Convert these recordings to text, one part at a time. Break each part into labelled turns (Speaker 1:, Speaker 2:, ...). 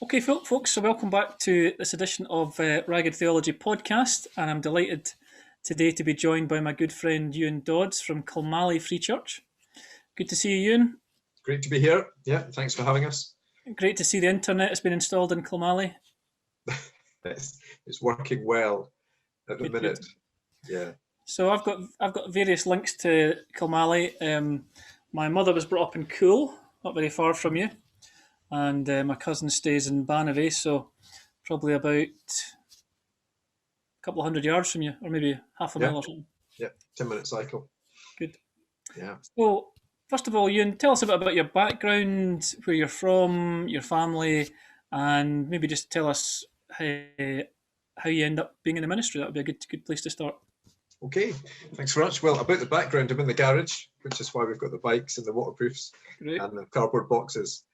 Speaker 1: Okay, folks, so welcome back to this edition of Ragged Theology podcast, and I'm delighted today to be joined by my good friend Euan Dodds from Kilmallie Free Church. Good to see you, Euan.
Speaker 2: Great to be here. Yeah, thanks for having us.
Speaker 1: Great to see the internet has been installed in Kilmallie.
Speaker 2: It's working well at the minute. Good. Yeah.
Speaker 1: So I've got various links to Kilmallie. My mother was brought up in Cool, not very far from you. And my cousin stays in Banavie, so probably about a couple of 100 yards from you, or maybe half a mile or something.
Speaker 2: Yeah, 10-minute cycle.
Speaker 1: Good.
Speaker 2: Yeah.
Speaker 1: So, first of all, Euan, tell us a bit about your background, where you're from, your family, and maybe just tell us how you end up being in the ministry. That would be a good place to start.
Speaker 2: Okay, thanks very much. Well, about the background, I'm in the garage, which is why we've got the bikes and the waterproofs and the cardboard boxes.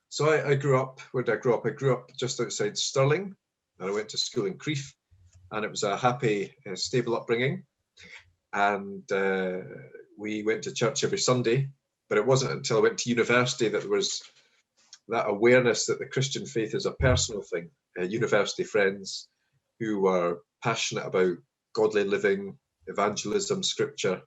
Speaker 2: So I grew up, where did I grow up? I grew up just outside Stirling, and I went to school in Crieff, and it was a happy, stable upbringing. And we went to church every Sunday, but it wasn't until I went to university that there was that awareness that the Christian faith is a personal thing. University friends who were passionate about godly living, evangelism, scripture,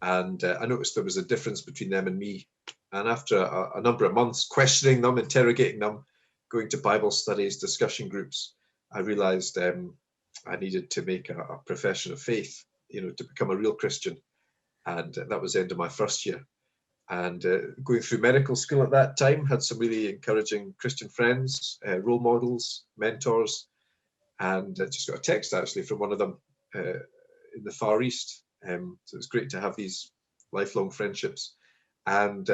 Speaker 2: and I noticed there was a difference between them and me. And after a number of months questioning them, interrogating them, going to Bible studies, discussion groups, I realized I needed to make a profession of faith, to become a real Christian. And that was the end of my first year. And going through medical school at that time, had some really encouraging Christian friends, role models, mentors, and just got a text actually from one of them in the Far East. So it's great to have these lifelong friendships. And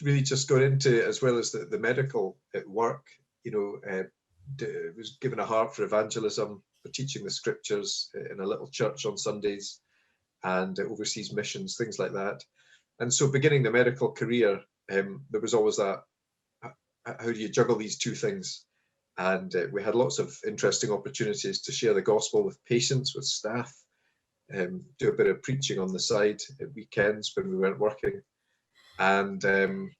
Speaker 2: really just got into, as well as the medical at work, was given a heart for evangelism, for teaching the scriptures in a little church on Sundays, and overseas missions, things like that. And so beginning the medical career, there was always that, how do you juggle these two things? And we had lots of interesting opportunities to share the gospel with patients, with staff, do a bit of preaching on the side at weekends when we weren't working. And then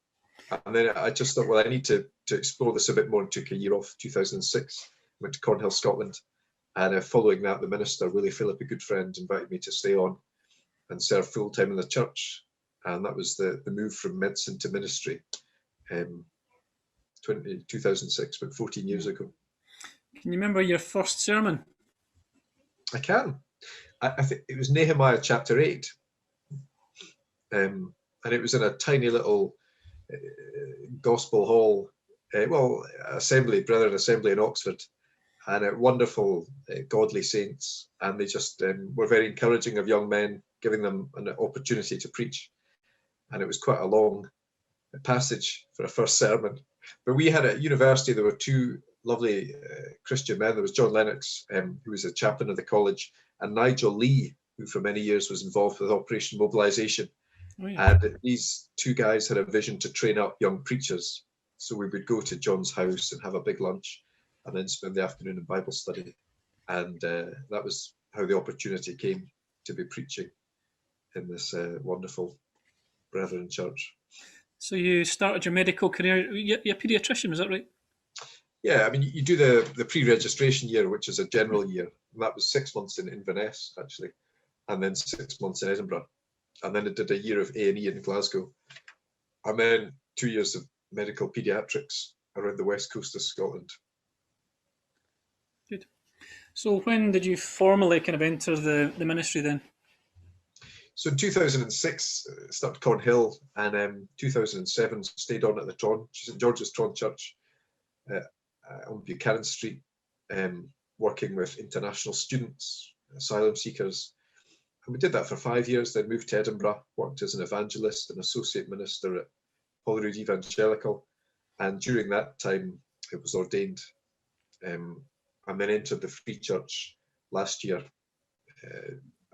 Speaker 2: I just thought, well, I need to explore this a bit more, and took a year off, 2006, went to Cornhill, Scotland. And following that, the minister, Willie Phillip, a good friend, invited me to stay on and serve full-time in the church. And that was the move from medicine to ministry, 2006, about 14 years ago.
Speaker 1: Can you remember your first sermon?
Speaker 2: I can. I think it was Nehemiah chapter 8. And it was in a tiny little gospel hall, Brethren Assembly in Oxford, and wonderful godly saints. And they just were very encouraging of young men, giving them an opportunity to preach. And it was quite a long passage for a first sermon. But we had at university, there were two lovely Christian men. There was John Lennox, who was a chaplain of the college, and Nigel Lee, who for many years was involved with Operation Mobilisation. Oh, yeah. And these two guys had a vision to train up young preachers. So we would go to John's house and have a big lunch, and then spend the afternoon in Bible study. And that was how the opportunity came to be preaching in this wonderful Brethren church.
Speaker 1: So you started your medical career, you're a paediatrician, was that right?
Speaker 2: Yeah, I mean, you do the pre-registration year, which is a general year. And that was 6 months in Inverness, actually, and then 6 months in Edinburgh. And then I did a year of A&E in Glasgow. And then 2 years of medical paediatrics around the west coast of Scotland.
Speaker 1: Good. So when did you formally kind of enter the ministry then?
Speaker 2: So in 2006, started Cornhill, and 2007 stayed on at the St George's Tron Church on Buchanan Street, working with international students, asylum seekers. And we did that for 5 years, then moved to Edinburgh, worked as an evangelist and associate minister at Holyrood Evangelical. And during that time, it was ordained, and then entered the Free Church last year,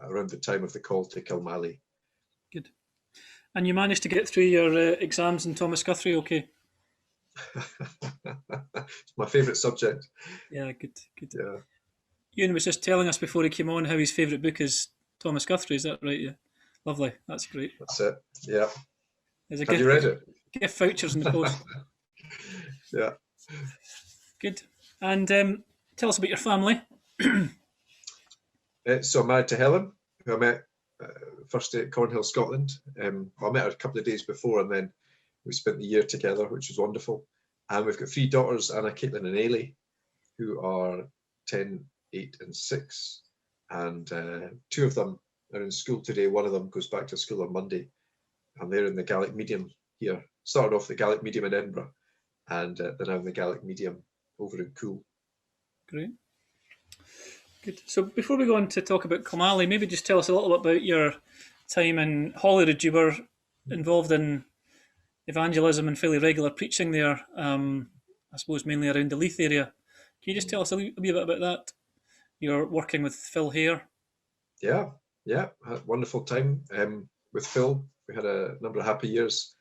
Speaker 2: around the time of the call to Kilmallie.
Speaker 1: Good. And you managed to get through your exams in Thomas Guthrie, okay?
Speaker 2: It's my favourite subject.
Speaker 1: Yeah, good.
Speaker 2: Yeah.
Speaker 1: Euan was just telling us before he came on how his favourite book is Thomas Guthrie, is that right? Yeah. Lovely, that's great.
Speaker 2: That's it, yeah.
Speaker 1: Have
Speaker 2: you read it?
Speaker 1: gift vouchers in the post.
Speaker 2: Yeah.
Speaker 1: Good. And tell us about your family.
Speaker 2: So I'm married to Helen, who I met first day at Cornhill, Scotland. I met her a couple of days before, and then we spent the year together, which was wonderful. And we've got 3 daughters, Anna, Caitlin, and Ailey, who are 10, 8, and 6. And 2 of them are in school today. One of them goes back to school on Monday, and they're in the Gaelic medium here. Started off the Gaelic medium in Edinburgh, and they're now in the Gaelic medium over in Cool.
Speaker 1: Great. Good. So before we go on to talk about Kilmallie, maybe just tell us a little bit about your time in Holyrood. You were involved in evangelism and fairly regular preaching there, I suppose mainly around the Leith area. Can you just tell us a wee bit about that? You're working with Phil Hare.
Speaker 2: Yeah, had a wonderful time with Phil. We had a number of happy years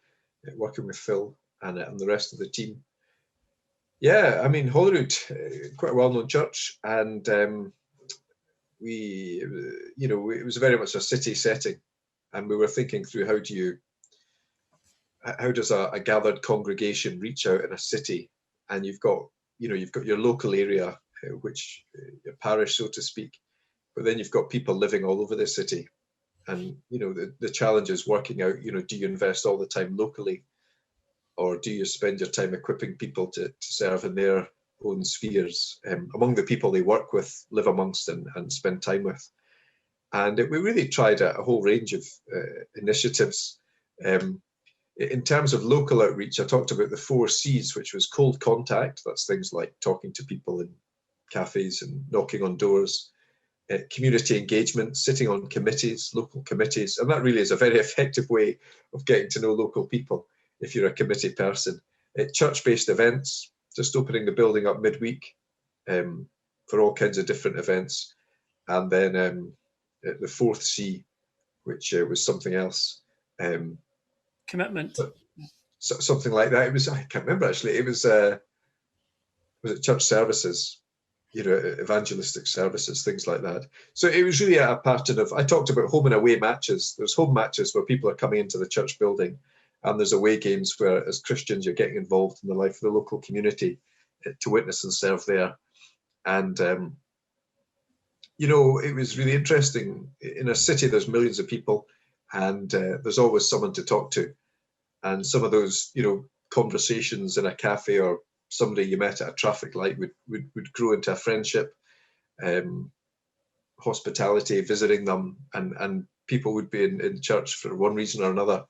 Speaker 2: working with Phil and the rest of the team. Yeah, I mean, Holyrood, quite a well-known church, and it was very much a city setting, and we were thinking through how does a gathered congregation reach out in a city, and you've got your local area, which your parish, so to speak, but then you've got people living all over the city, and the challenge is working out, do you invest all the time locally, or do you spend your time equipping people to serve in their own spheres, among the people they work with, live amongst, and spend time with? And we really tried a whole range of initiatives. In terms of local outreach, I talked about the 4 C's, which was cold contact. That's things like talking to people in cafes and knocking on doors. Community engagement, sitting on committees, local committees. And that really is a very effective way of getting to know local people if you're a committee person. Church-based events, just opening the building up midweek for all kinds of different events. And then the 4th C, which was something else.
Speaker 1: Commitment.
Speaker 2: Something like that. I can't remember actually. It was it church services, evangelistic services, things like that. So it was really a pattern of, I talked about home and away matches. There's home matches where people are coming into the church building, and there's away games where, as Christians, you're getting involved in the life of the local community to witness and serve there. And it was really interesting. In a city, there's millions of people, and there's always someone to talk to. And some of those, conversations in a cafe or somebody you met at a traffic light would grow into a friendship, hospitality, visiting them, and people would be in church for one reason or another.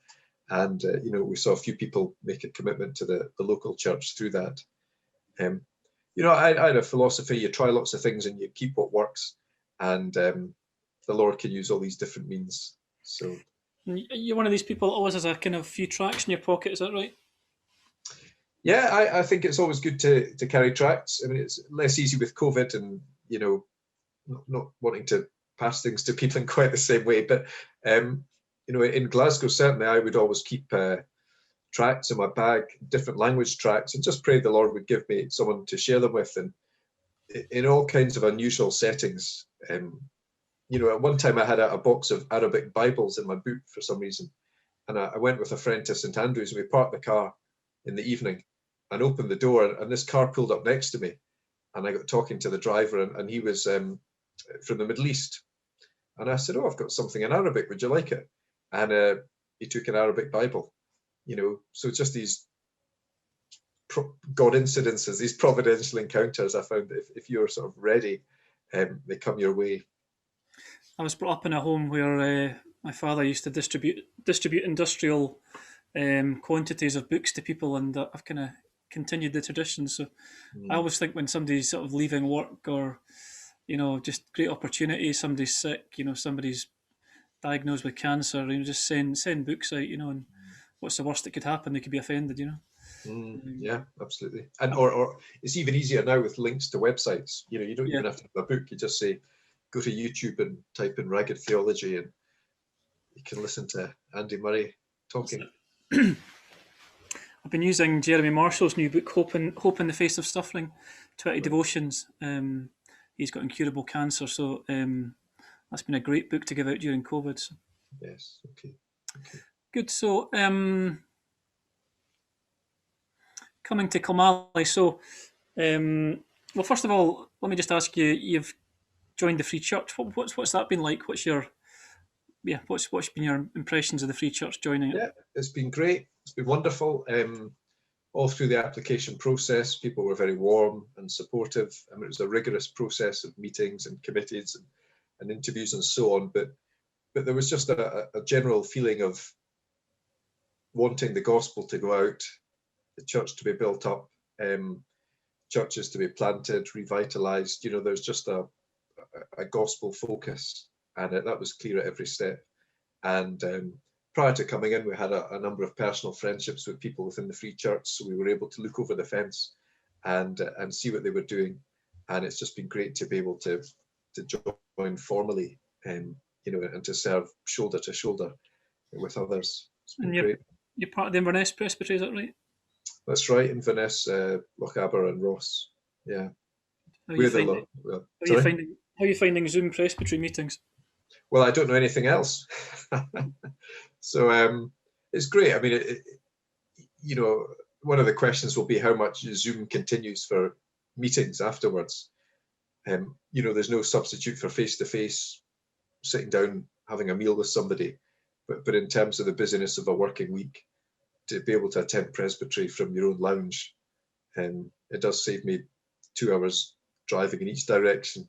Speaker 2: And, we saw a few people make a commitment to the local church through that. I had a philosophy: you try lots of things and you keep what works. And the Lord can use all these different means. So
Speaker 1: you're one of these people that always has a kind of few tracts in your pocket, is that right?
Speaker 2: Yeah, I think it's always good to carry tracts. I mean, it's less easy with COVID and, not wanting to pass things to people in quite the same way. But, in Glasgow, certainly I would always keep tracts in my bag, different language tracts, and just pray the Lord would give me someone to share them with. And in all kinds of unusual settings. At one time I had a box of Arabic Bibles in my boot for some reason. And I went with a friend to St Andrews, and we parked the car in the evening and opened the door, and this car pulled up next to me. And I got talking to the driver, and he was from the Middle East. And I said, "Oh, I've got something in Arabic. Would you like it?" And he took an Arabic Bible. So it's just these God incidences, these providential encounters. I found that if you're sort of ready, they come your way.
Speaker 1: I was brought up in a home where my father used to distribute industrial quantities of books to people, and I've kind of continued the tradition. So I always think when somebody's sort of leaving work, or just great opportunity, somebody's sick, somebody's diagnosed with cancer, just send books out, and what's the worst that could happen? They could be offended,
Speaker 2: Yeah, absolutely. And or it's even easier now with links to websites. You don't even have to have a book. You just say, go to YouTube and type in Ragged Theology, and you can listen to Andy Murray talking.
Speaker 1: I've been using Jeremy Marshall's new book, Hope in the Face of Suffering, 20 Devotions. He's got incurable cancer, so that's been a great book to give out during COVID. So.
Speaker 2: Yes, okay.
Speaker 1: Good. So coming to Kilmallie. So, well, first of all, let me just ask you: you've joined the Free Church. What's that been like? What's been your impressions of the Free Church joining it?
Speaker 2: Yeah, it's been great. It's been wonderful. All through the application process, people were very warm and supportive. I mean, it was a rigorous process of meetings and committees and interviews and so on. But there was just a general feeling of wanting the gospel to go out, the church to be built up, churches to be planted, revitalized. You know, there's just a gospel focus, and that was clear at every step. And prior to coming in, we had a number of personal friendships with people within the Free Church, so we were able to look over the fence and see what they were doing. And it's just been great to be able to join formally, you know, and to serve shoulder to shoulder with others. It's been great.
Speaker 1: You're part of the Inverness Presbytery, is that right?
Speaker 2: That's right, Inverness, Lochaber and Ross. Yeah.
Speaker 1: How are you finding Zoom Presbytery meetings?
Speaker 2: Well, I don't know anything else. So it's great. I mean, you know, one of the questions will be how much Zoom continues for meetings afterwards. You know, there's no substitute for face-to-face, sitting down, having a meal with somebody. But in terms of the busyness of a working week, to be able to attend presbytery from your own lounge, it does save me 2 hours driving in each direction.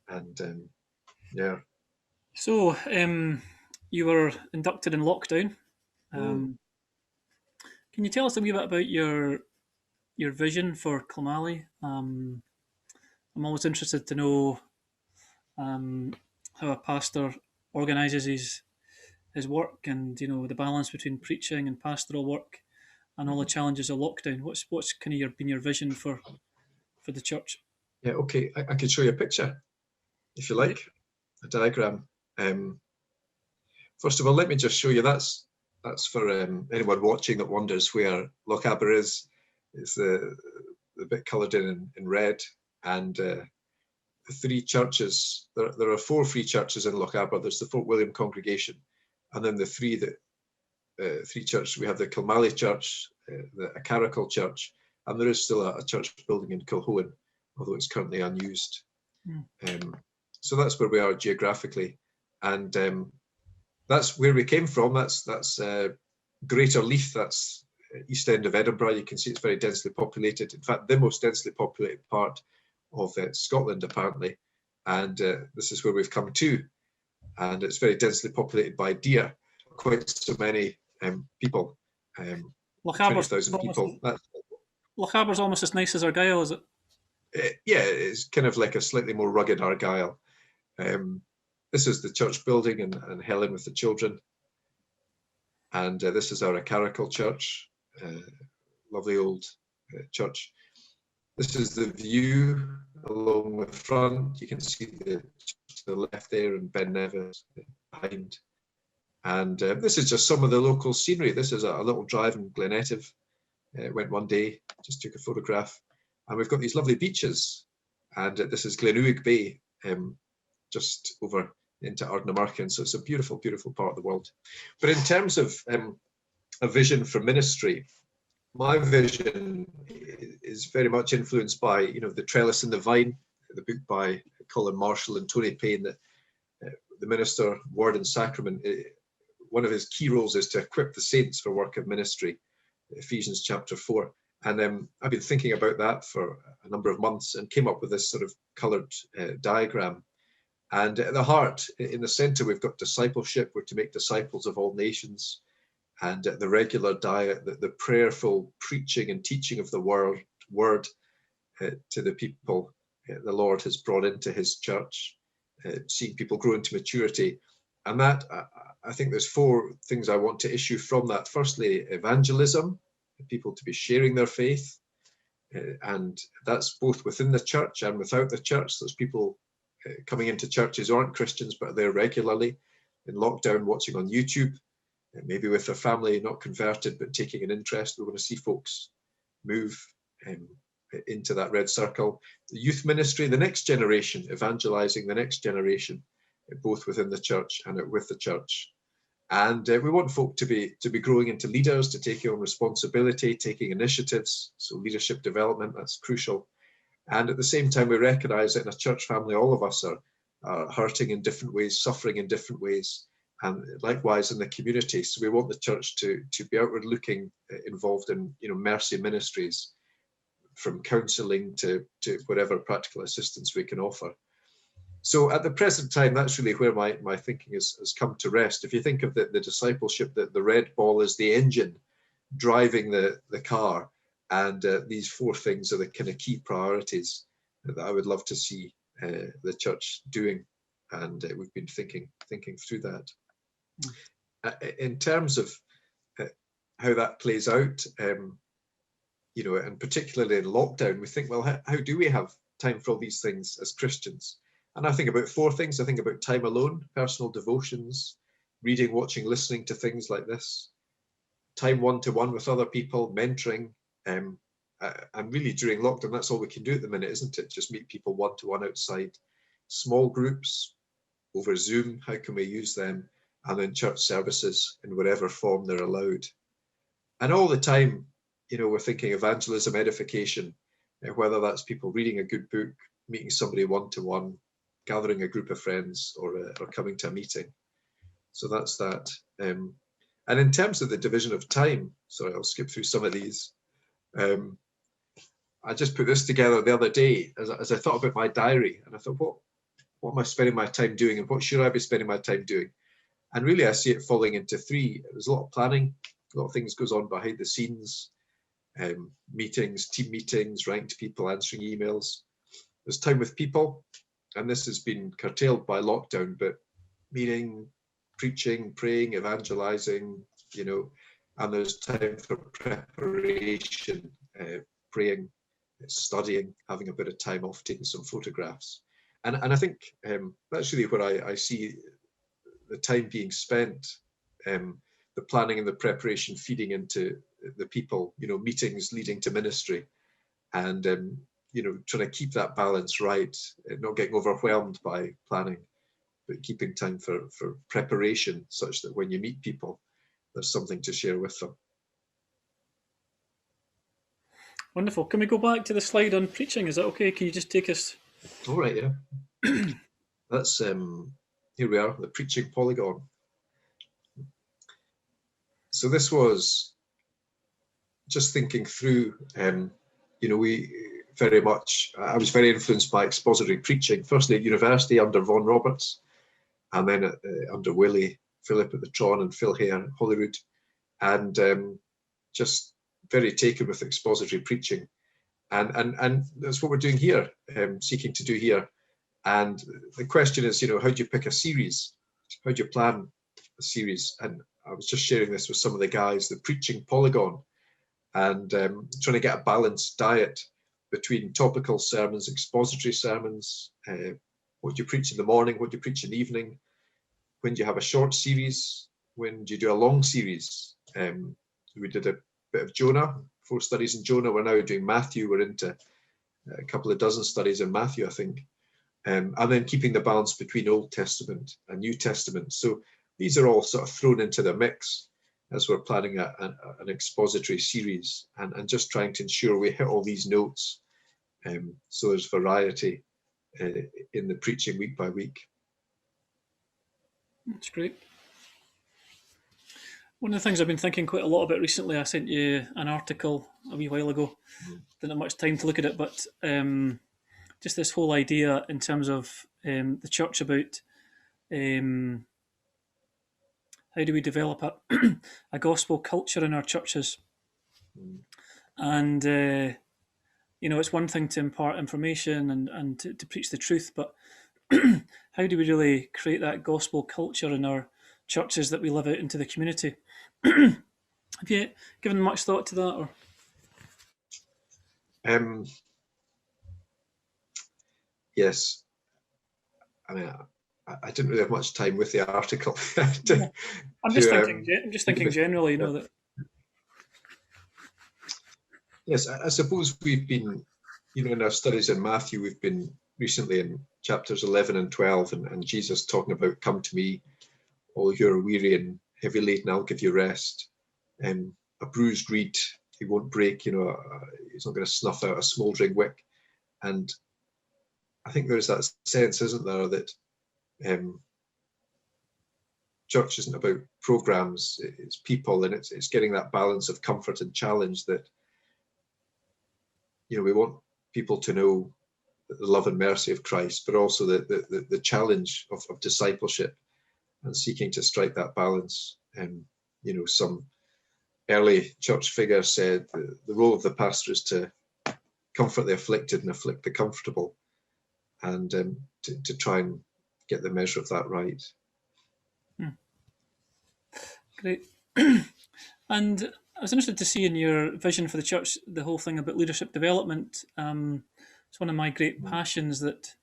Speaker 2: And yeah.
Speaker 1: So you were inducted in lockdown. Can you tell us a wee bit about your vision for Kilmallie? I'm always interested to know how a pastor organises his work, and you know the balance between preaching and pastoral work, and all the challenges of lockdown. What's kind of been your vision for the church?
Speaker 2: Yeah, okay. I could show you a picture, if you like, a diagram. First of all, let me just show you. That's for anyone watching that wonders where Lochaber is. It's the bit coloured in red, and the three churches. There are 4 free churches in Lochaber. There's the Fort William congregation, and then the three churches. We have the Kilmallie Church, the Carrickle Church, and there is still a church building in Kilhoan, although it's currently unused. So that's where we are geographically, and that's where we came from. That's Greater Leith. That's east end of Edinburgh. You can see it's very densely populated. In fact, the most densely populated part of Scotland, apparently. And this is where we've come to. And it's very densely populated by deer. Quite so many people. 20,000 people.
Speaker 1: Lochaber's almost as nice as Argyll, is it?
Speaker 2: Yeah, it's kind of like a slightly more rugged Argyll. This is the church building and Helen with the children. And this is our Carrickle Church, lovely old church. This is the view along the front. You can see to the left there and Ben Nevis behind. And this is just some of the local scenery. This is a little drive in Glenetiv. Went one day, just took a photograph. And we've got these lovely beaches. And this is Glenuig Bay, just over into Ardnamurchan. So it's a beautiful, beautiful part of the world. But in terms of a vision for ministry, my vision is very much influenced by, you know, The Trellis and the Vine, the book by Colin Marshall and Tony Payne, the minister, word and sacrament. One of his key roles is to equip the saints for work of ministry, Ephesians chapter 4. And I've been thinking about that for a number of months and came up with this sort of coloured diagram. And at the heart, in the centre, we've got discipleship. We're to make disciples of all nations. And the regular diet, the prayerful preaching and teaching of the word to the people the Lord has brought into his church, seeing people grow into maturity. And that, I think there's 4 things I want to issue from that. Firstly, evangelism, people to be sharing their faith. And that's both within the church and without the church. There's people coming into churches who aren't Christians, but are there regularly in lockdown, watching on YouTube, maybe with their family, not converted, but taking an interest. We want to see folks move into that red circle. The youth ministry, the next generation, evangelizing the next generation, both within the church and with the church. And we want folk to be growing into leaders, to take on responsibility, taking initiatives. So leadership development, that's crucial. And at the same time, we recognise that in a church family, all of us are hurting in different ways, suffering in different ways, and likewise in the community. So we want the church to be outward looking, involved in mercy ministries, from counselling to whatever practical assistance we can offer. So at the present time, that's really where my thinking has come to rest. If you think of the discipleship, that the red ball is the engine driving the car, and these four things are the kind of key priorities that I would love to see the church doing, and we've been thinking through that. In terms of how that plays out, and particularly in lockdown, we think, well, how do we have time for all these things as Christians? And I think about four things. I think about time alone, personal devotions, reading, watching, listening to things like this, time one-to-one with other people, mentoring. And really during lockdown, that's all we can do at the minute, isn't it? Just meet people one-to-one outside. Small groups over Zoom, how can we use them? And then church services in whatever form they're allowed. And all the time, we're thinking evangelism, edification, whether that's people reading a good book, meeting somebody one-to-one, gathering a group of friends, or coming to a meeting. So that's that. And in terms of the division of time, sorry, I'll skip through some of these. I just put this together the other day as I thought about my diary, and I thought, what am I spending my time doing, and what should I be spending my time doing? And really, I see it falling into three. There's a lot of planning, a lot of things goes on behind the scenes, meetings, team meetings, ranked people, answering emails. There's time with people, and this has been curtailed by lockdown, but meeting, preaching, praying, evangelizing, and there's time for preparation, praying, studying, having a bit of time off, taking some photographs. And I think that's really where I see the time being spent, the planning and the preparation feeding into the people, meetings leading to ministry, and trying to keep that balance right, not getting overwhelmed by planning, but keeping time for preparation, such that when you meet people, there's something to share with them.
Speaker 1: Wonderful. Can we go back to the slide on preaching? Is that okay? Can you just take us?
Speaker 2: All right, yeah. That's here we are, the Preaching Polygon. So this was just thinking through, we very much, I was very influenced by expository preaching, firstly at university under Vaughan Roberts, and then under Willie, Philip at the Tron, and Phil Hare at Holyrood, and just very taken with expository preaching. And that's what we're doing here, seeking to do here. And the question is, how do you pick a series? How do you plan a series? And I was just sharing this with some of the guys, the Preaching Polygon, and trying to get a balanced diet between topical sermons, expository sermons, what do you preach in the morning, what do you preach in the evening, when do you have a short series, when do you do a long series. We did a bit of Jonah, 4 studies in Jonah. We're now doing Matthew. We're into a couple of dozen studies in Matthew, I think. And then keeping the balance between Old Testament and New Testament. So these are all sort of thrown into the mix as we're planning an expository series, and just trying to ensure we hit all these notes, so there's variety in the preaching week by week.
Speaker 1: That's great. One of the things I've been thinking quite a lot about recently, I sent you an article a wee while ago. Didn't have much time to look at it, but just this whole idea in terms of the church about how do we develop a gospel culture in our churches. And, it's one thing to impart information and to preach the truth, but how do we really create that gospel culture in our churches that we live out into the community? Have you given much thought to that? Or
Speaker 2: Yes. I mean, I didn't really have much time with the article.
Speaker 1: I'm just thinking generally, that.
Speaker 2: Yes, I suppose we've been, in our studies in Matthew, we've been recently in chapters 11 and 12, and Jesus talking about, come to me, all who are weary and heavy laden, I'll give you rest. A bruised reed, he won't break, he's not going to snuff out a smouldering wick. And I think there's that sense, isn't there, that church isn't about programs, it's people, and it's getting that balance of comfort and challenge that, we want people to know the love and mercy of Christ, but also the challenge of discipleship and seeking to strike that balance. Some early church figures said the role of the pastor is to comfort the afflicted and afflict the comfortable, and to try and get the measure of that right.
Speaker 1: Great. And I was interested to see in your vision for the church the whole thing about leadership development. It's one of my great passions that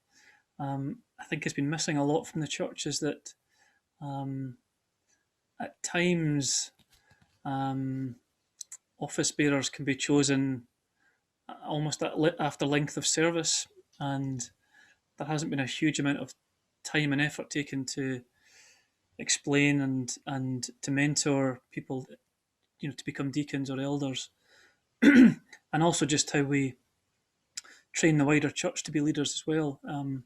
Speaker 1: I think has been missing a lot from the church, is that at times office bearers can be chosen almost after length of service, and there hasn't been a huge amount of time and effort taken to explain and to mentor people, to become deacons or elders, and also just how we train the wider church to be leaders as well. Do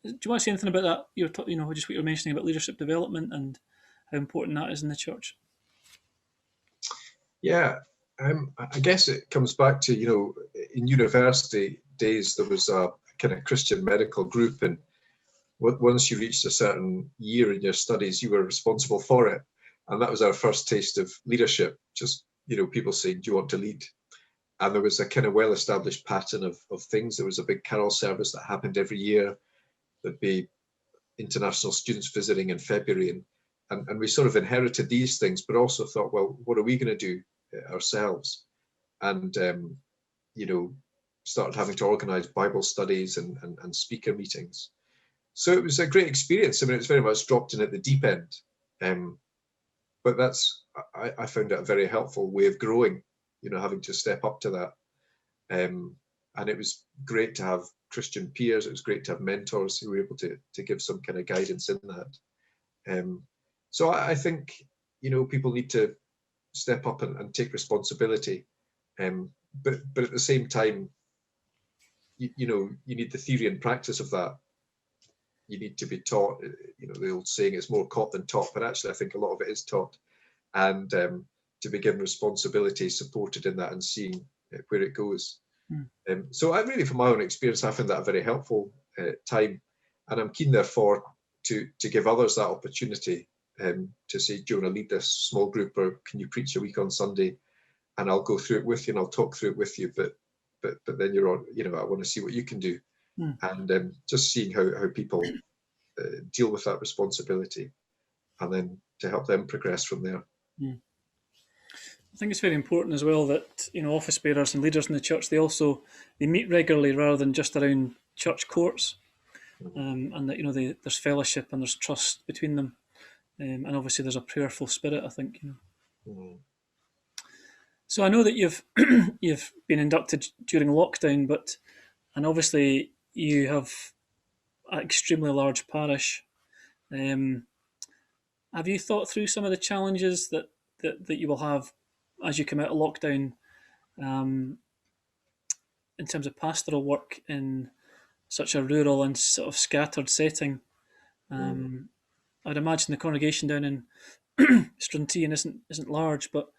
Speaker 1: you want to say anything about that? Just what you're mentioning about leadership development and how important that is in the church.
Speaker 2: Yeah, I guess it comes back to, in university days, there was a kind of Christian medical group, and once you reached a certain year in your studies, you were responsible for it. And that was our first taste of leadership, just, people saying, do you want to lead? And there was a kind of well-established pattern of things. There was a big carol service that happened every year. There'd be international students visiting in February, and we sort of inherited these things, but also thought, well, what are we going to do ourselves? And, started having to organize Bible studies and speaker meetings. So it was a great experience. I mean, it's very much dropped in at the deep end. But I found it a very helpful way of growing, having to step up to that. And it was great to have Christian peers. It was great to have mentors who were able to give some kind of guidance in that. So I think, people need to step up and take responsibility. But at the same time, you need the theory and practice of that. You need to be taught, the old saying, it's more caught than taught, but actually I think a lot of it is taught. And to be given responsibility, supported in that, and seeing where it goes. So I really, from my own experience, I found that a very helpful time. And I'm keen, therefore, to give others that opportunity to say, do you want to lead this small group, or can you preach a week on Sunday? And I'll go through it with you, and I'll talk through it with you. But then you're on, I want to see what you can do. And just seeing how people deal with that responsibility, and then to help them progress from there.
Speaker 1: I think it's very important as well that office bearers and leaders in the church, they meet regularly rather than just around church courts, and that there's fellowship and there's trust between them, and obviously there's a prayerful spirit, I think. So I know that you've you've been inducted during lockdown, and obviously you have an extremely large parish. Have you thought through some of the challenges that you will have as you come out of lockdown, in terms of pastoral work in such a rural and sort of scattered setting? I'd imagine the congregation down in Struntian isn't large, but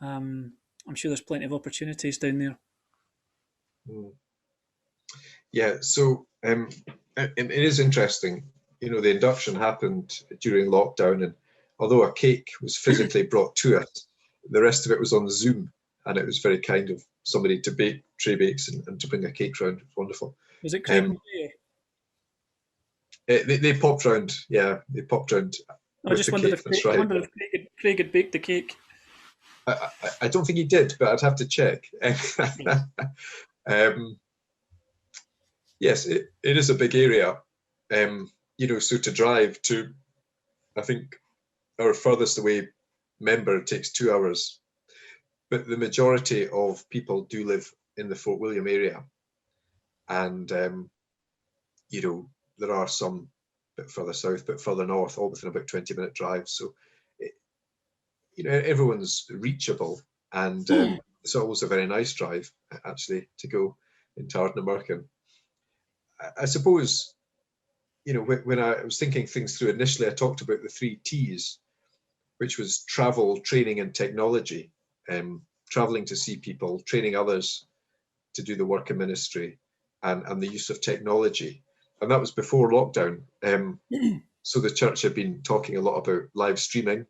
Speaker 1: I'm sure there's plenty of opportunities down there.
Speaker 2: Yeah, so it is interesting. The induction happened during lockdown, and although a cake was physically brought to us, the rest of it was on Zoom, and it was very kind of somebody to bake tray bakes and to bring a cake round. It was wonderful.
Speaker 1: Was it cream?
Speaker 2: They popped round. Yeah, they popped round.
Speaker 1: I just wondered if Craig had baked the cake.
Speaker 2: I don't think he did, but I'd have to check. Yes, it is a big area. So to drive to, I think, our furthest away member takes 2 hours, but the majority of people do live in the Fort William area, and there are some a bit further south, but further north, all within about 20-minute drive. So everyone's reachable, and it's always a very nice drive actually to go into Ardnamurchan. I suppose, when I was thinking things through initially, I talked about the 3 T's, which was travel, training, and technology. Traveling to see people, training others to do the work of ministry, and the use of technology. And that was before lockdown. So the church had been talking a lot about live streaming,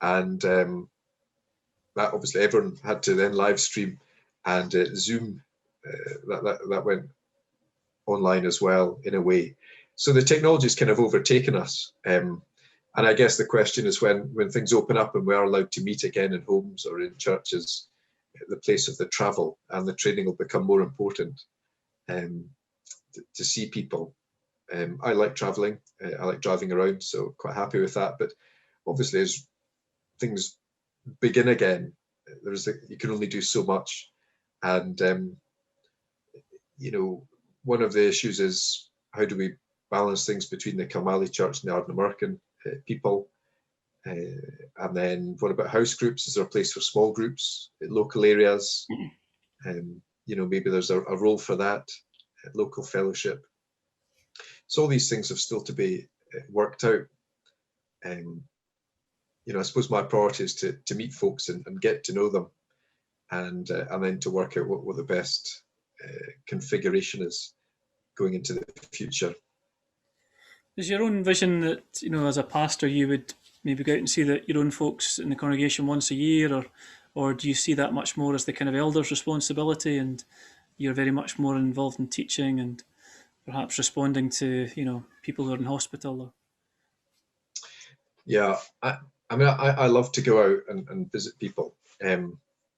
Speaker 2: and that obviously everyone had to then live stream, and Zoom, that went online as well in a way. So the technology's kind of overtaken us. And I guess the question is, when things open up and we are allowed to meet again in homes or in churches, the place of the travel and the training will become more important to see people. I like traveling, I like driving around, so quite happy with that. But obviously, as things begin again, you can only do so much. And, one of the issues is, how do we balance things between the Kilmallie Church and the Ardnamurchan people? And then what about house groups? Is there a place for small groups in local areas? Maybe there's a role for that, local fellowship. So all these things have still to be worked out. I suppose my priority is to meet folks and get to know them, and then to work out what the best configuration is going into the future.
Speaker 1: Is your own vision that, as a pastor, you would maybe go out and see your own folks in the congregation once a year, or do you see that much more as the kind of elder's responsibility, and you're very much more involved in teaching and perhaps responding to, people who are in hospital?
Speaker 2: Yeah, I love to go out and visit people.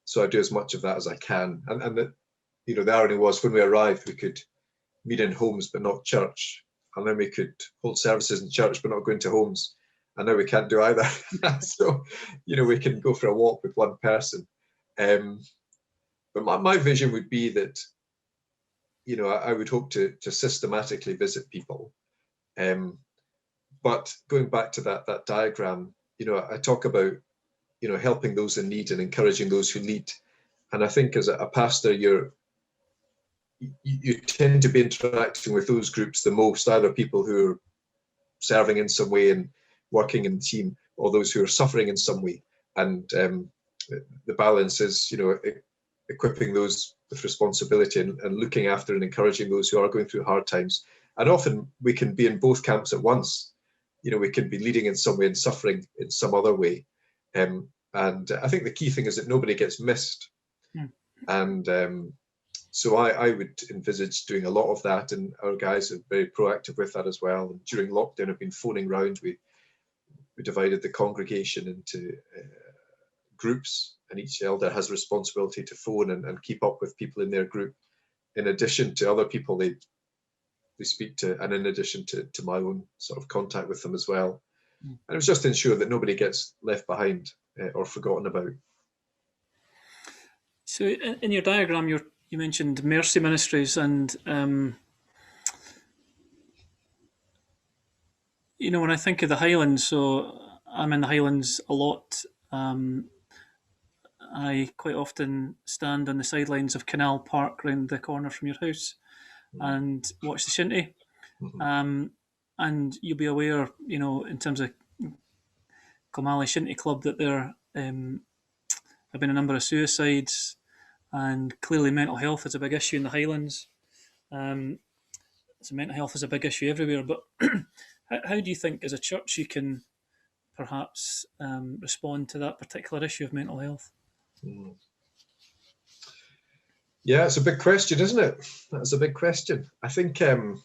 Speaker 2: So I do as much of that as I can. And the irony was, when we arrived, we could meet in homes but not church. And then we could hold services in church but not go into homes. And now we can't do either. So, we can go for a walk with one person. But my vision would be that, I would hope to systematically visit people. But going back to that diagram, I talk about, helping those in need and encouraging those who need. And I think as a pastor, you tend to be interacting with those groups the most, either people who are serving in some way and working in the team, or those who are suffering in some way. And the balance is, equipping those with responsibility and looking after and encouraging those who are going through hard times. And often we can be in both camps at once. We can be leading in some way and suffering in some other way. And I think the key thing is that nobody gets missed. And so I would envisage doing a lot of that, and our guys are very proactive with that as well. And during lockdown, I've been phoning round. We divided the congregation into groups, and each elder has a responsibility to phone and keep up with people in their group, in addition to other people they speak to, and in addition to my own sort of contact with them as well. And it was just to ensure that nobody gets left behind or forgotten about.
Speaker 1: So in your diagram, you mentioned mercy ministries, and when I think of the Highlands, so I'm in the Highlands a lot. I quite often stand on the sidelines of Canal Park round the corner from your house and watch the shinty. And you'll be aware, in terms of Kilmallie Shinty Club, that there have been a number of suicides, and clearly mental health is a big issue in the Highlands. So mental health is a big issue everywhere. But how do you think, as a church, you can perhaps respond to that particular issue of mental health?
Speaker 2: Yeah, it's a big question, isn't it? That's a big question. I think, in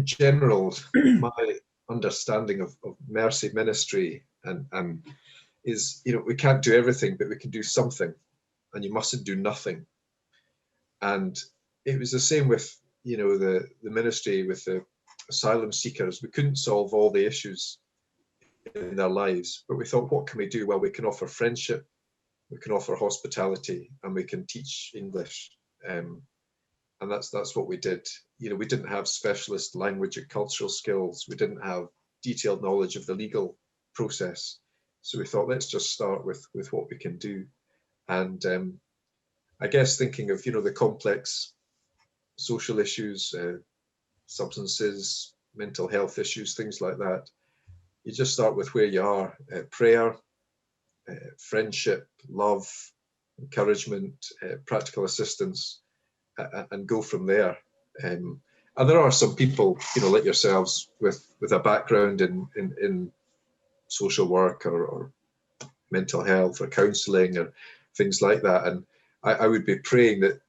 Speaker 2: general, my understanding of mercy ministry and is, we can't do everything, but we can do something, and you mustn't do nothing. And it was the same with, the ministry with the asylum seekers. We couldn't solve all the issues in their lives, but we thought, what can we do? Well, we can offer friendship, we can offer hospitality, and we can teach English. And that's what we did. We didn't have specialist language and cultural skills. We didn't have detailed knowledge of the legal process. So we thought, let's just start with what we can do. And I guess thinking of, the complex social issues, substances, mental health issues, things like that, you just start with where you are. Prayer, friendship, love, encouragement, practical assistance, and go from there. And there are some people, like yourselves, with a background in social work or mental health or counselling or things like that. And I would be praying that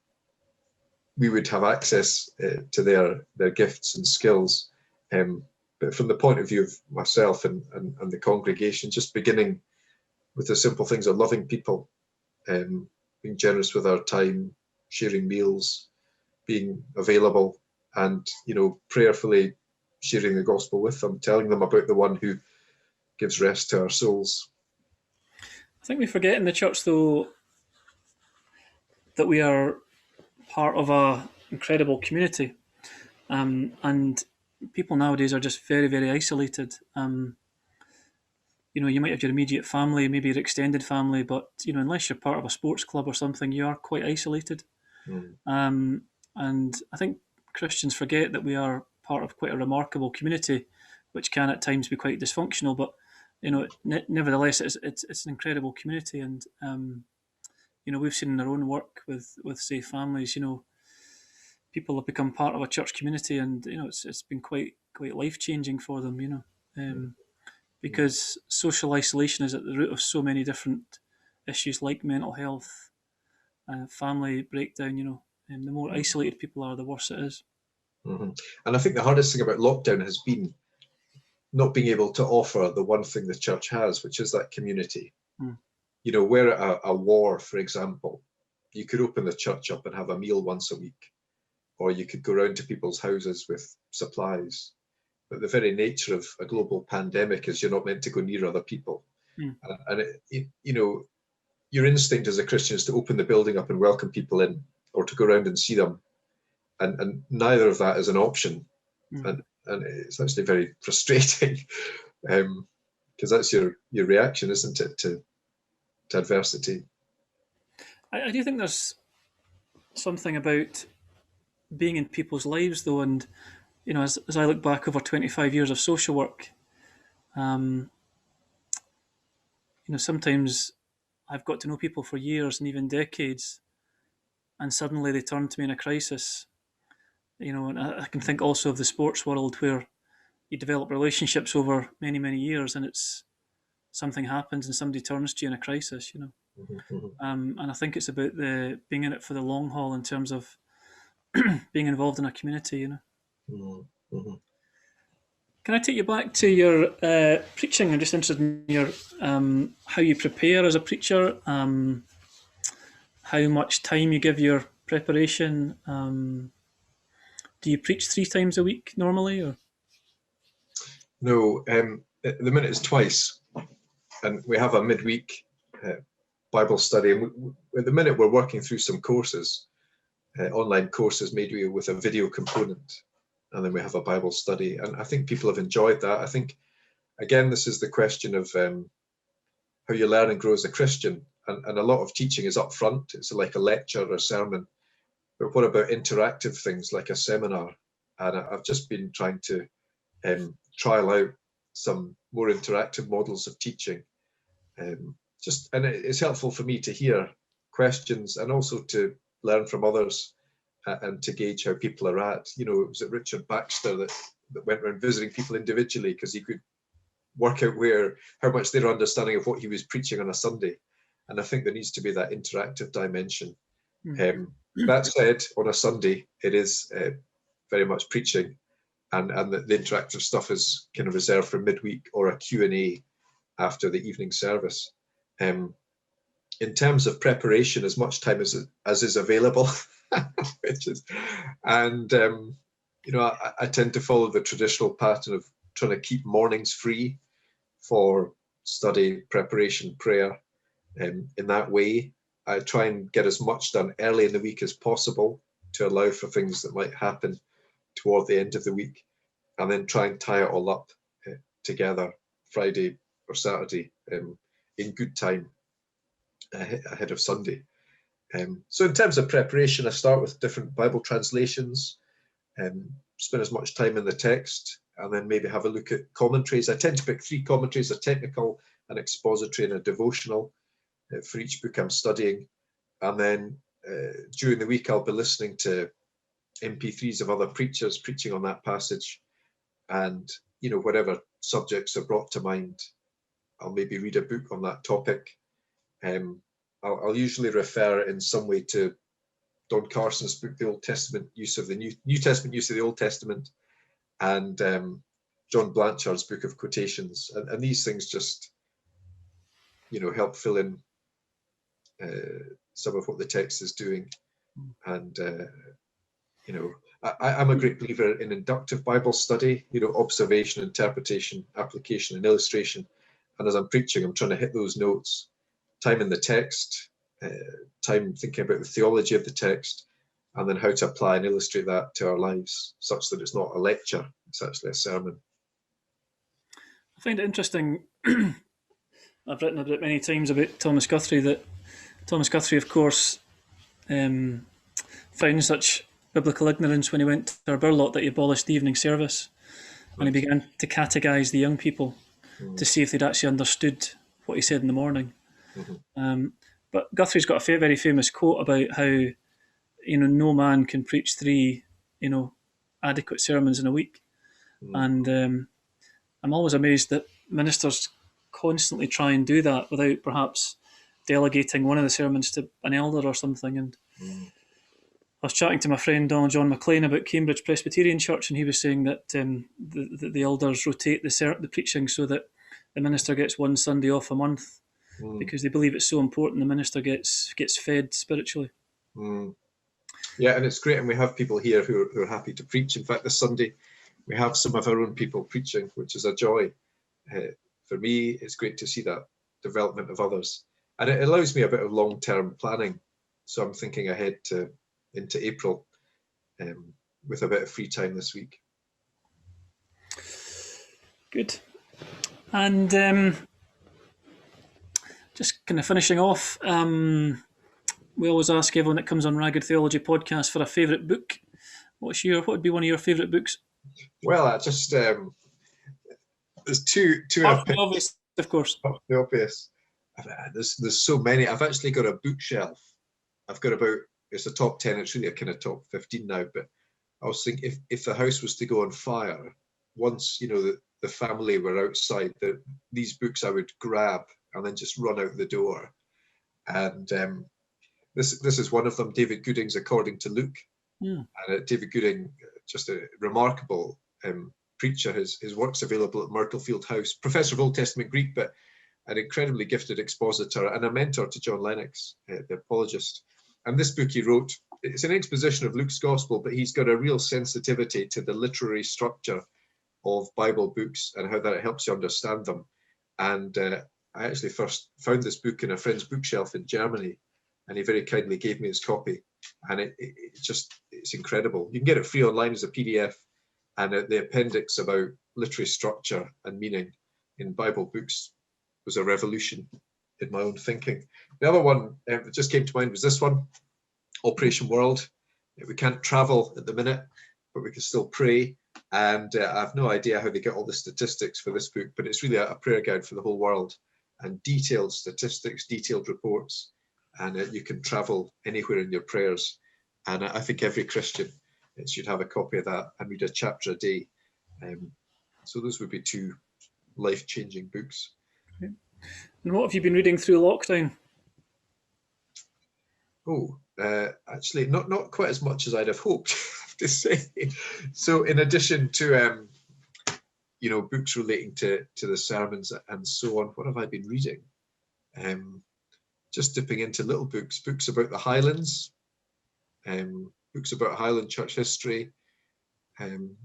Speaker 2: we would have access to their gifts and skills. But from the point of view of myself and the congregation, just beginning with the simple things of loving people, being generous with our time, sharing meals, being available, and prayerfully sharing the gospel with them, telling them about the one who gives rest to our souls.
Speaker 1: I think we forget in the church, though, that we are part of a incredible community, and people nowadays are just very, very isolated. You might have your immediate family, maybe your extended family, but unless you're part of a sports club or something, you are quite isolated. And I think Christians forget that we are part of quite a remarkable community, which can at times be quite dysfunctional. But nevertheless, it's an incredible community, and we've seen in our own work with say families, people have become part of a church community, and it's been quite life changing for them. Because social isolation is at the root of so many different issues like mental health, family breakdown. And the more isolated people are, the worse it is.
Speaker 2: And I think the hardest thing about lockdown has been not being able to offer the one thing the church has, which is that community. Where a war, for example, you could open the church up and have a meal once a week, or you could go round to people's houses with supplies. But the very nature of a global pandemic is you're not meant to go near other people. And your instinct as a Christian is to open the building up and welcome people in, or to go around and see them. And neither of that is an option. And it's actually very frustrating, because that's your reaction, isn't it, to adversity?
Speaker 1: I do think there's something about being in people's lives, though, and as I look back over 25 years of social work, sometimes I've got to know people for years and even decades, and suddenly they turn to me in a crisis. And I can think also of the sports world, where you develop relationships over many, many years, and it's something happens and somebody turns to you in a crisis. And I think it's about being in it for the long haul in terms of being involved in a community. Can I take you back to your preaching? I'm just interested in your how you prepare as a preacher, how much time you give your preparation. Do you preach 3 times a week normally, or?
Speaker 2: No, at the minute it's twice, and we have a midweek Bible study. And at the minute we're working through some courses, online courses made with a video component, and then we have a Bible study. And I think people have enjoyed that. I think, again, this is the question of how you learn and grow as a Christian. And a lot of teaching is up front. It's like a lecture or a sermon. But what about interactive things like a seminar? And I've just been trying to trial out some more interactive models of teaching. And it's helpful for me to hear questions and also to learn from others and to gauge how people are at. It was it Richard Baxter that went around visiting people individually because he could work out how much their understanding of what he was preaching on a Sunday. And I think there needs to be that interactive dimension. That said, on a Sunday, it is very much preaching, and the interactive stuff is kind of reserved for midweek or a Q&A after the evening service. In terms of preparation, as much time as is available, I tend to follow the traditional pattern of trying to keep mornings free for study, preparation, prayer. In that way, I try and get as much done early in the week as possible to allow for things that might happen toward the end of the week, and then try and tie it all up together Friday or Saturday in good time ahead of Sunday. So in terms of preparation, I start with different Bible translations, spend as much time in the text, and then maybe have a look at commentaries. I tend to pick 3 commentaries: a technical, an expository, and a devotional for each book I'm studying. And then during the week, I'll be listening to MP3s of other preachers preaching on that passage, and whatever subjects are brought to mind, I'll maybe read a book on that topic. I'll usually refer in some way to Don Carson's book, The Old Testament Use of the New Testament Use of the Old Testament, and John Blanchard's book of quotations, and these things just help fill in some of what the text is doing. And I'm a great believer in inductive Bible study, observation, interpretation, application, and illustration. And as I'm preaching, I'm trying to hit those notes: time in the text, time thinking about the theology of the text, and then how to apply and illustrate that to our lives, such that it's not a lecture, it's actually a sermon.
Speaker 1: I find it interesting. I've written about it many times about Thomas Guthrie, that Thomas Guthrie, of course, found such biblical ignorance when he went to Burlock that he abolished the evening service, and he began to catechize the young people to see if they'd actually understood what he said in the morning. But Guthrie's got a very famous quote about how no man can preach 3 adequate sermons in a week. And I'm always amazed that ministers constantly try and do that without perhaps delegating one of the sermons to an elder or something. And I was chatting to my friend Donald John McLean about Cambridge Presbyterian Church, and he was saying that the elders rotate the preaching so that the minister gets one Sunday off a month, because they believe it's so important the minister gets fed spiritually.
Speaker 2: Yeah, and it's great, and we have people here who are happy to preach. In fact, this Sunday we have some of our own people preaching, which is a joy. For me, it's great to see that development of others, and it allows me a bit of long-term planning. So I'm thinking ahead into April with a bit of free time this week.
Speaker 1: Good. And just kind of finishing off, we always ask everyone that comes on Ragged Theology podcast for a favourite book. What would be one of your favourite books?
Speaker 2: Well, I just there's two.
Speaker 1: The obvious, of course.
Speaker 2: The obvious. There's so many. I've actually got a bookshelf. I've got it's a top 10. It's really a kind of top 15 now. But I was thinking, if the house was to go on fire, once the family were outside, these books I would grab and then just run out the door. And this is one of them, David Gooding's According to Luke. And David Gooding, just a remarkable preacher. His work's available at Myrtlefield House. Professor of Old Testament Greek, but an incredibly gifted expositor and a mentor to John Lennox, the apologist. And this book he wrote, it's an exposition of Luke's gospel, but he's got a real sensitivity to the literary structure of Bible books and how that helps you understand them. And I actually first found this book in a friend's bookshelf in Germany, and he very kindly gave me his copy. And it's incredible. You can get it free online as a PDF, and the appendix about literary structure and meaning in Bible books was a revolution in my own thinking. The other one that just came to mind was this one, Operation World. We can't travel at the minute, but we can still pray. And I have no idea how they get all the statistics for this book, but it's really a prayer guide for the whole world, and detailed statistics, detailed reports, and you can travel anywhere in your prayers. And I think every Christian should have a copy of that and read a chapter a day. So those would be 2 life-changing books.
Speaker 1: Okay. And what have you been reading through lockdown?
Speaker 2: Actually, not quite as much as I'd have hoped, I have to say. So in addition to books relating to the sermons and so on, what have I been reading? Just dipping into little books about the Highlands, books about Highland church history,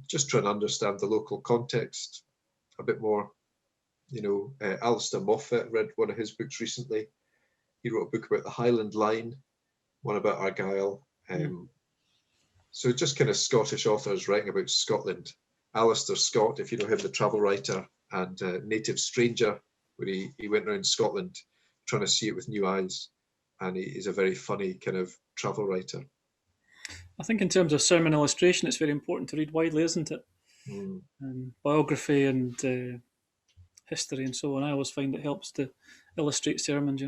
Speaker 2: just trying to understand the local context a bit more. Alistair Moffat, read one of his books recently. He wrote a book about the Highland Line, one about Argyll. So just kind of Scottish authors writing about Scotland. Alistair Scott, if you know him, the travel writer, and Native Stranger, where he went around Scotland trying to see it with new eyes, and he's a very funny kind of travel writer.
Speaker 1: I think in terms of sermon illustration, it's very important to read widely, isn't it? Biography and history and so on. I always find it helps to illustrate sermons,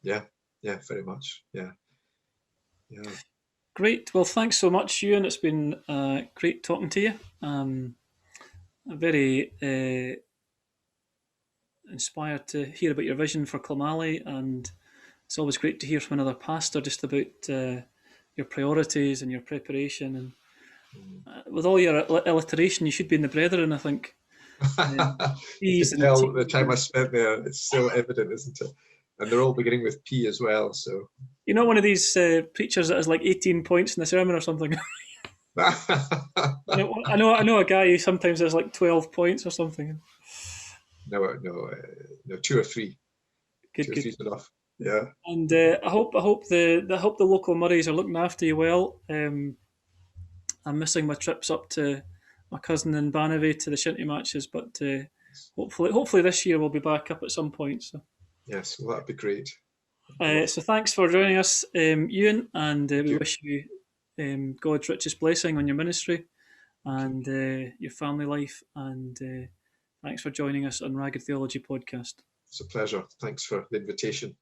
Speaker 2: Yeah, very much. Yeah.
Speaker 1: Great. Well, thanks so much, Euan. It's been great talking to you. Very inspired to hear about your vision for Kilmallie, and it's always great to hear from another pastor just about your priorities and your preparation. And with all your alliteration, you should be in the Brethren, I think.
Speaker 2: You can tell the time I spent there, it's still evident, isn't it? And they're all beginning with P as well. So
Speaker 1: you're not one of these preachers that has like 18 points in the sermon or something. I know a guy who sometimes has like 12 points or something.
Speaker 2: No, 2 or 3.
Speaker 1: Good.
Speaker 2: 2 or 3 is enough. Yeah.
Speaker 1: And I hope the local Murrays are looking after you well. I'm missing my trips up to my cousin in Banavie to the shinty matches, but hopefully this year we'll be back up at some point. So
Speaker 2: yes, well, that'd be great.
Speaker 1: So thanks for joining us, Euan, and we wish you God's richest blessing on your ministry and your family life. And thanks for joining us on Ragged Theology podcast.
Speaker 2: It's a pleasure. Thanks for the invitation.